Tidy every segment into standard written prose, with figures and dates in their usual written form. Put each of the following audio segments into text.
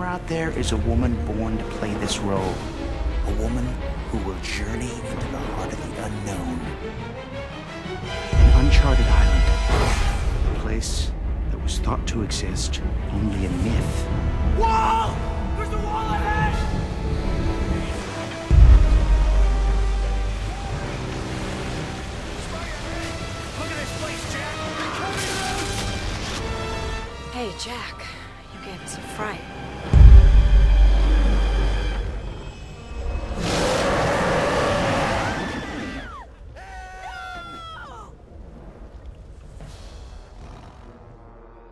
out there is a woman born to play this role. A woman who will journey into the heart of the unknown. An uncharted island. A place that was thought to exist only in myth. Wall! There's a wall ahead! Look at this place, Jack! Hey, Jack. You gave us a fright.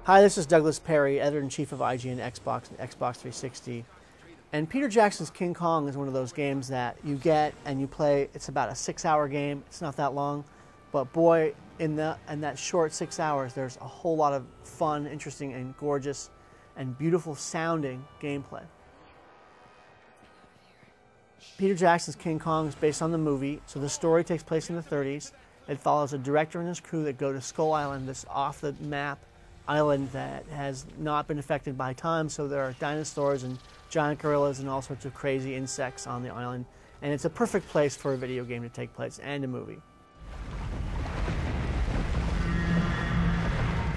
Hi, this is Douglas Perry, Editor-in-Chief of IGN Xbox and Xbox 360. And Peter Jackson's King Kong is one of those games that you get and you play. It's about a 6-hour game. It's not that long. But boy, in that short 6 hours, there's a whole lot of fun, interesting, and gorgeous and beautiful sounding gameplay. Peter Jackson's King Kong is based on the movie, so the story takes place in the 30s. It follows a director and his crew that go to Skull Island, this off-the-map island that has not been affected by time, so there are dinosaurs and giant gorillas and all sorts of crazy insects on the island, and it's a perfect place for a video game to take place, and a movie.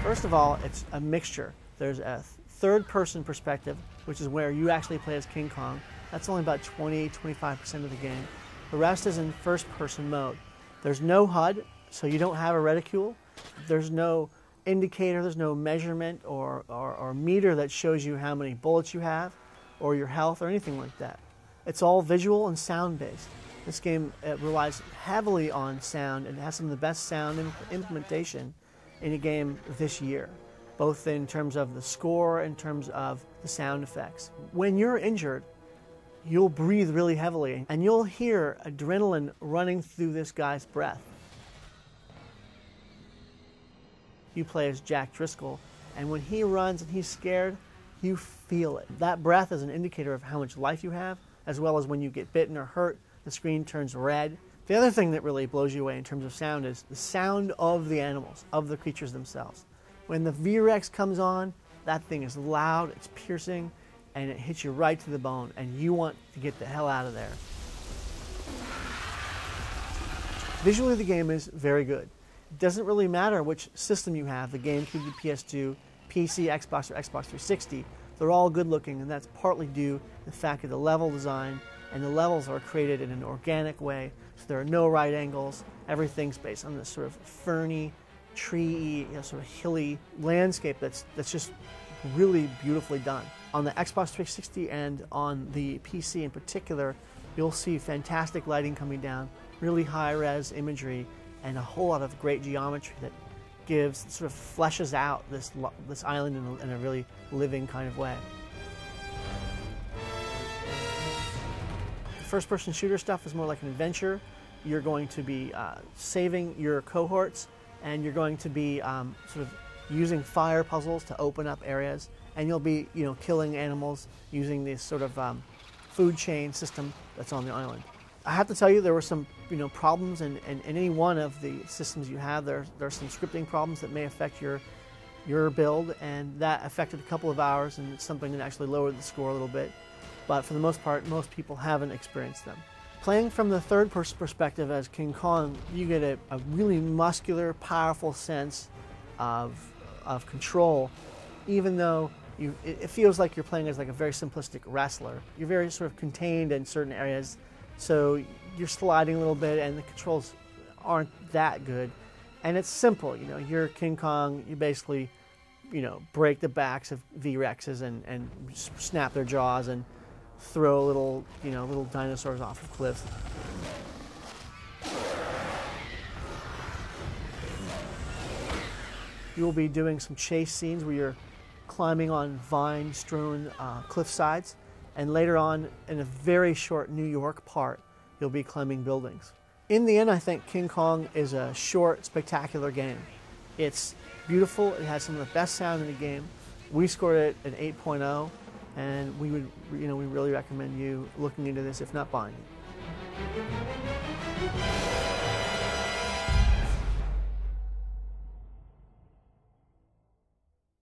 First of all, it's a mixture. There's a third-person perspective, which is where you actually play as King Kong. That's only about 20-25% of the game. The rest is in first-person mode. There's no HUD, so you don't have a reticule. There's no indicator, there's no measurement or meter that shows you how many bullets you have or your health or anything like that. It's all visual and sound based. This game relies heavily on sound and has some of the best sound implementation in a game this year, both in terms of the score and in terms of the sound effects. When you're injured, you'll breathe really heavily and you'll hear adrenaline running through this guy's breath. You play as Jack Driscoll, and when he runs and he's scared, you feel it. That breath is an indicator of how much life you have, as well as when you get bitten or hurt, the screen turns red. The other thing that really blows you away in terms of sound is the sound of the animals, of the creatures themselves. When the V-Rex comes on, that thing is loud, it's piercing, and it hits you right to the bone, and you want to get the hell out of there. Visually, the game is very good. It doesn't really matter which system you have, the GameCube, the PS2, PC, Xbox, or Xbox 360. They're all good looking, and that's partly due to the fact of the level design, and the levels are created in an organic way, so there are no right angles. Everything's based on this sort of ferny, tree, sort of hilly landscape that's just really beautifully done. On the Xbox 360 and on the PC in particular, you'll see fantastic lighting coming down, really high-res imagery, and a whole lot of great geometry that sort of fleshes out this island in a really living kind of way. The first-person shooter stuff is more like an adventure. You're going to be saving your cohorts, and you're going to be sort of using fire puzzles to open up areas, and you'll be killing animals using this sort of food chain system that's on the island. I have to tell you, there were some problems in any one of the systems you have. There are some scripting problems that may affect your build, and that affected a couple of hours, and it's something that actually lowered the score a little bit. But for the most part, most people haven't experienced them. Playing from the third-person perspective as King Kong, you get a really muscular, powerful sense of control, even though it feels like you're playing as like a very simplistic wrestler. You're very sort of contained in certain areas. So you're sliding a little bit, and the controls aren't that good. And it's simple, you're King Kong. You basically, break the backs of V-Rexes and snap their jaws and throw little dinosaurs off of cliffs. You will be doing some chase scenes where you're climbing on vine-strewn cliff sides. And later on, in a very short New York part, you'll be climbing buildings. In the end, I think King Kong is a short, spectacular game. It's beautiful. It has some of the best sound in the game. We scored it an 8.0, and we really recommend you looking into this, if not buying it.